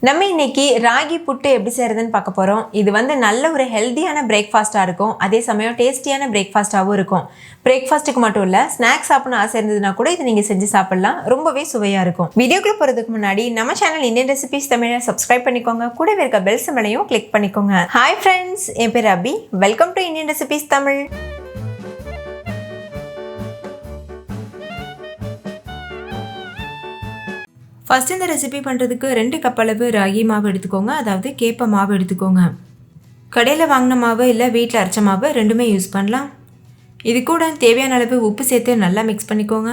நம்ம இன்னைக்கு ராகி புட்டு எப்படி செய்யறதுன்னு பார்க்க போறோம். இது வந்து நல்ல ஒரு ஹெல்தியான பிரேக்ஃபாஸ்டா இருக்கும், அதே சமயம் டேஸ்டியான பிரேக்ஃபாஸ்டாவும் இருக்கும். பிரேக்ஃபாஸ்ட்டுக்கு மட்டும் இல்ல, ஸ்நாக்ஸ் சாப்பிடணும் ஆசை இருந்ததுன்னா கூட இது நீங்க செஞ்சு சாப்பிடலாம், ரொம்பவே சுவையா இருக்கும். வீடியோக்குள்ள போறதுக்கு முன்னாடி நம்ம சேனல் இந்தியன் ரெசிபிஸ் தமிழை சப்ஸ்கிரைப் பண்ணிக்கோங்க, கூடவே இருக்க பெல் சிம்பலையும் கிளிக் பண்ணிக்கோங்க. ஹாய் ஃப்ரெண்ட்ஸ், என் பேர் Abhi. Welcome to Indian recipes Tamil. First இந்த ரெசிபி பண்ணுறதுக்கு 2 கப் அளவு ராகி மாவு எடுத்துக்கோங்க, அதாவது கேப்ப மாவு எடுத்துக்கோங்க. கடையில் வாங்கின மாவு இல்லை வீட்டில் அரைச்ச மாவு ரெண்டுமே யூஸ் பண்ணலாம். இது கூட தேவையான அளவு உப்பு சேர்த்து நல்லா மிக்ஸ் பண்ணிக்கோங்க.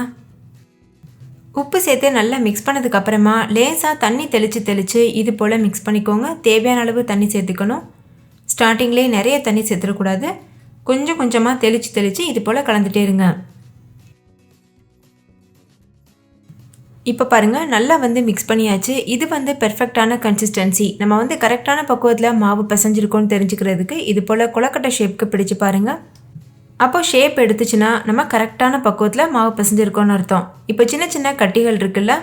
உப்பு சேர்த்து நல்லா மிக்ஸ் பண்ணதுக்கப்புறமா லேசாக தண்ணி தெளித்து இது போல் மிக்ஸ் பண்ணிக்கோங்க. தேவையான அளவு தண்ணி சேர்த்துக்கணும். ஸ்டார்டிங்லேயே நிறைய தண்ணி சேர்த்துடக்கூடாது, கொஞ்சம் கொஞ்சமாக தெளித்து இது போல் கலந்துட்டே இருங்க. இப்போ பாருங்கள், நல்லா வந்து மிக்ஸ் பண்ணியாச்சு. இது வந்து பெர்ஃபெக்டான கன்சிஸ்டன்சி. நம்ம வந்து கரெக்டான பக்குவத்தில் மாவு பிசைஞ்சிருக்கோன்னு தெரிஞ்சுக்கிறதுக்கு இது போல் கொலக்கட்டை ஷேப்புக்கு பிடிச்சு பாருங்கள். அப்போ ஷேப் எடுத்துச்சுன்னா நம்ம கரெக்டான பக்குவத்தில் மாவு பிசைஞ்சிருக்கோன்னு அர்த்தம். இப்போ சின்ன சின்ன கட்டிகள் இருக்குல்ல,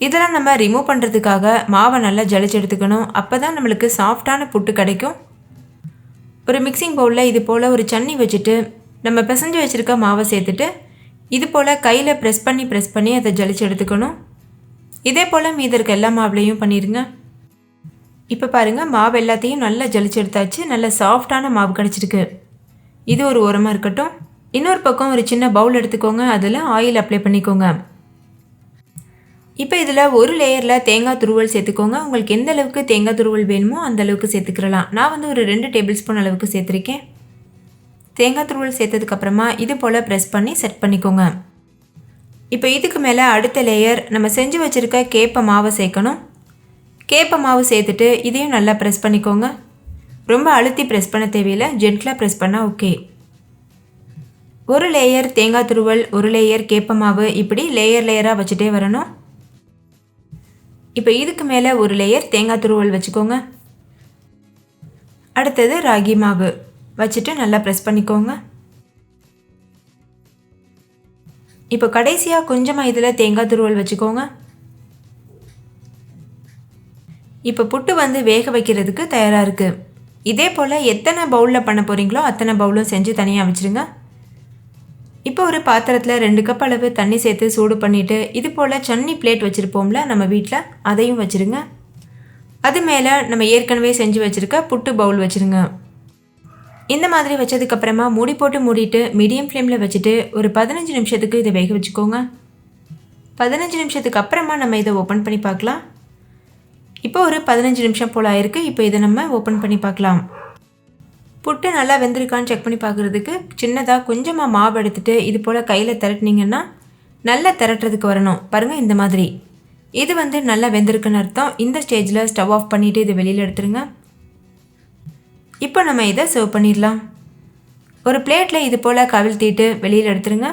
இதெல்லாம் நம்ம ரிமூவ் பண்ணுறதுக்காக மாவை நல்லா ஜலிச்சு எடுத்துக்கணும். அப்போ தான் நம்மளுக்கு சாஃப்டான புட்டு கிடைக்கும். ஒரு மிக்சிங் பவுலில் இது போல் ஒரு சன்னி வச்சுட்டு நம்ம பிசைஞ்சு வச்சுருக்க மாவை சேர்த்துட்டு இது போல் கையில் ப்ரெஸ் பண்ணி அதை ஜலிச்சு எடுத்துக்கணும். இதே போல் மீதி இருக்க எல்லா மாவுலையும் பண்ணிடுங்க. இப்போ பாருங்கள், மாவு எல்லாத்தையும் நல்லா ஜலிச்சு எடுத்தாச்சு. நல்ல சாஃப்டான மாவு கிடச்சிருக்கு. இது ஒரு ஓரமாக இருக்கட்டும். இன்னொரு பக்கம் ஒரு சின்ன பவுல் எடுத்துக்கோங்க, அதில் ஆயில் அப்ளை பண்ணிக்கோங்க. இப்போ இதில் ஒரு லேயரில் தேங்காய் துருவல் சேர்த்துக்கோங்க. உங்களுக்கு எந்த அளவுக்கு தேங்காய் துருவல் வேணுமோ அந்த அளவுக்கு சேர்த்துக்கிறலாம். நான் வந்து ஒரு 2 டேபிள் ஸ்பூன் அளவுக்கு சேர்த்துருக்கேன். தேங்காய் துருவல் சேர்த்ததுக்கப்புறமா இது போல் ப்ரெஸ் பண்ணி செட் பண்ணிக்கோங்க. இப்போ இதுக்கு மேலே அடுத்த லேயர் நம்ம செஞ்சு வச்சுருக்க கேப்ப மாவை சேர்க்கணும். கேப்ப மாவு சேர்த்துட்டு இதையும் நல்லா ப்ரெஸ் பண்ணிக்கோங்க. ரொம்ப அழுத்தி ப்ரெஸ் பண்ண தேவையில்லை, ஜென்டிலாக ப்ரெஸ் பண்ணால் ஓகே. ஒரு லேயர் தேங்காய் துருவல், ஒரு லேயர் கேப்ப மாவு, இப்படி லேயராக வச்சுட்டே வரணும். இப்போ இதுக்கு மேலே ஒரு லேயர் தேங்காய் துருவல் வச்சுக்கோங்க. அடுத்தது ராகி மாவு வச்சுட்டு நல்லா ப்ரெஸ் பண்ணிக்கோங்க. இப்போ கடைசியாக கொஞ்சமாக இதில் தேங்காய் துருவல் வச்சுக்கோங்க. இப்போ புட்டு வந்து வேக வைக்கிறதுக்கு தயாராக இருக்குது. இதே போல் எத்தனை பவுலில் பண்ண போகிறீங்களோ அத்தனை பவுலும் செஞ்சு தனியாக வச்சுருங்க. இப்போ ஒரு பாத்திரத்தில் 2 கப் அளவு தண்ணி சேர்த்து சூடு பண்ணிவிட்டு இது போல் சன்னி பிளேட் வச்சுருப்போம்ல நம்ம வீட்டில், அதையும் வச்சுருங்க. அது மேலே நம்ம ஏற்கனவே செஞ்சு வச்சுருக்க புட்டு பவுல் வச்சுருங்க. இந்த மாதிரி வச்சதுக்கப்புறமா மூடி போட்டு மூடிட்டு மீடியம் ஃப்ளேமில் வச்சுட்டு ஒரு 15 நிமிஷத்துக்கு இதை வேக வச்சுக்கோங்க. 15 நிமிஷத்துக்கு அப்புறமா நம்ம இதை ஓப்பன் பண்ணி பார்க்கலாம். இப்போ ஒரு 15 நிமிஷம் போல் ஆயிருக்கு. இப்போ இதை நம்ம ஓப்பன் பண்ணி பார்க்கலாம். புட்டு நல்லா வெந்திருக்கான்னு செக் பண்ணி பார்க்குறதுக்கு சின்னதாக கொஞ்சமாக மாவு எடுத்துகிட்டு இது போல் கையில் திரட்டினீங்கன்னா நல்லா திரட்டுறதுக்கு வரணும். பாருங்கள், இந்த மாதிரி. இது வந்து நல்லா வெந்திருக்குன்னு அர்த்தம். இந்த ஸ்டேஜில் ஸ்டவ் ஆஃப் பண்ணிவிட்டு இதை வெளியில் எடுத்துருங்க. இப்போ நம்ம இதை சர்வ் பண்ணிடலாம். ஒரு பிளேட்டில் இது போல் கவிழ்த்திட்டு வெளியில் எடுத்துருங்க.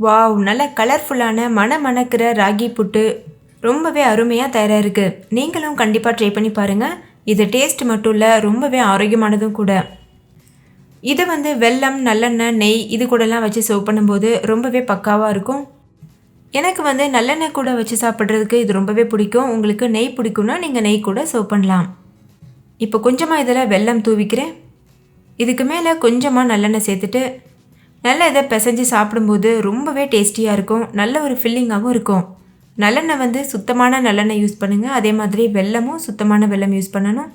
வாவ், நல்ல கலர்ஃபுல்லான மணக்கிற ராகி புட்டு ரொம்பவே அருமையாக தயாராக இருக்குது. நீங்களும் கண்டிப்பாக ட்ரை பண்ணி பாருங்கள். இது டேஸ்ட் மட்டும் இல்லை, ரொம்பவே ஆரோக்கியமானதும் கூட. இது வந்து வெல்லம், நல்லெண்ணெய், நெய் இது கூடலாம் வச்சு சர்வ் பண்ணும்போது ரொம்பவே பக்காவாக இருக்கும். எனக்கு வந்து நல்லெண்ணெய் கூட வச்சு சாப்பிட்றதுக்கு இது ரொம்பவே பிடிக்கும். உங்களுக்கு நெய் பிடிக்கும்னா நீங்கள் நெய் கூட சர்வ் பண்ணலாம். இப்போ கொஞ்சமாக இதில் வெல்லம் தூவிக்கிறேன். இதுக்கு மேலே கொஞ்சமாக நல்லெண்ணெய் சேர்த்துட்டு நல்லா இதை பிசைஞ்சு சாப்பிடும்போது ரொம்பவே டேஸ்டியாக இருக்கும். நல்ல ஒரு ஃபில்லிங்காகவும் இருக்கும். நல்லெண்ணெய் வந்து சுத்தமான நல்லெண்ணெய் யூஸ் பண்ணுங்கள். அதே மாதிரி வெல்லமும் சுத்தமான வெல்லம் யூஸ் பண்ணணும்.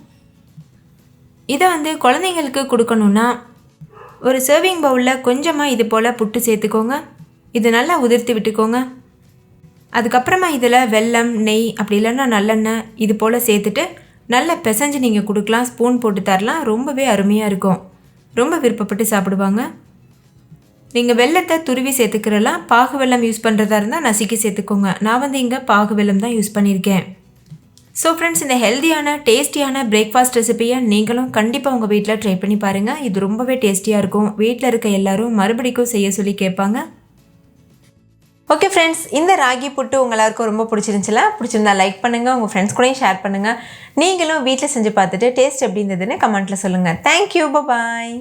இதை வந்து குழந்தைங்களுக்கு கொடுக்கணுன்னா ஒரு சர்விங் பவுலில் கொஞ்சமாக இது போல் புட்டு சேர்த்துக்கோங்க. இது நல்லா உதிர்த்தி விட்டுக்கோங்க. அதுக்கப்புறமா இதில் வெல்லம், நெய், அப்படி இல்லைன்னா நல்லெண்ணெய் இது போல் சேர்த்துட்டு நல்லா பிசைஞ்சு நீங்கள் கொடுக்கலாம். ஸ்பூன் போட்டு தரலாம். ரொம்பவே அருமையாக இருக்கும். ரொம்ப விருப்பப்பட்டு சாப்பிடுவாங்க. நீங்கள் வெல்லத்தை துருவி சேர்த்துக்கிறலாம். பாகு வெல்லம் யூஸ் பண்ணுறதா இருந்தால் நசுக்கி சேர்த்துக்கோங்க. நான் வந்து இங்கே பாகு வெல்லம் தான் யூஸ் பண்ணியிருக்கேன். ஸோ ஃப்ரெண்ட்ஸ், இந்த ஹெல்த்தியான டேஸ்டியான பிரேக்ஃபாஸ்ட் ரெசிபியை நீங்களும் கண்டிப்பாக உங்கள் வீட்டில் ட்ரை பண்ணி பாருங்கள். இது ரொம்பவே டேஸ்டியாக இருக்கும். வீட்டில் இருக்க எல்லாரும் மறுபடிக்கும் செய்ய சொல்லி கேட்பாங்க. ஓகே ஃப்ரெண்ட்ஸ், இந்த ராகி புட்டு எல்லாருக்கும் ரொம்ப பிடிச்சிருந்தா லைக் பண்ணுங்கள், உங்கள் ஃப்ரெண்ட்ஸ் கூடயும் ஷேர் பண்ணுங்கள். நீங்களும் வீட்டில் செஞ்சு பார்த்துட்டு டேஸ்ட் எப்படி இருந்ததுன்னு கமெண்ட்டில் சொல்லுங்கள். தேங்க்யூ, பாய்.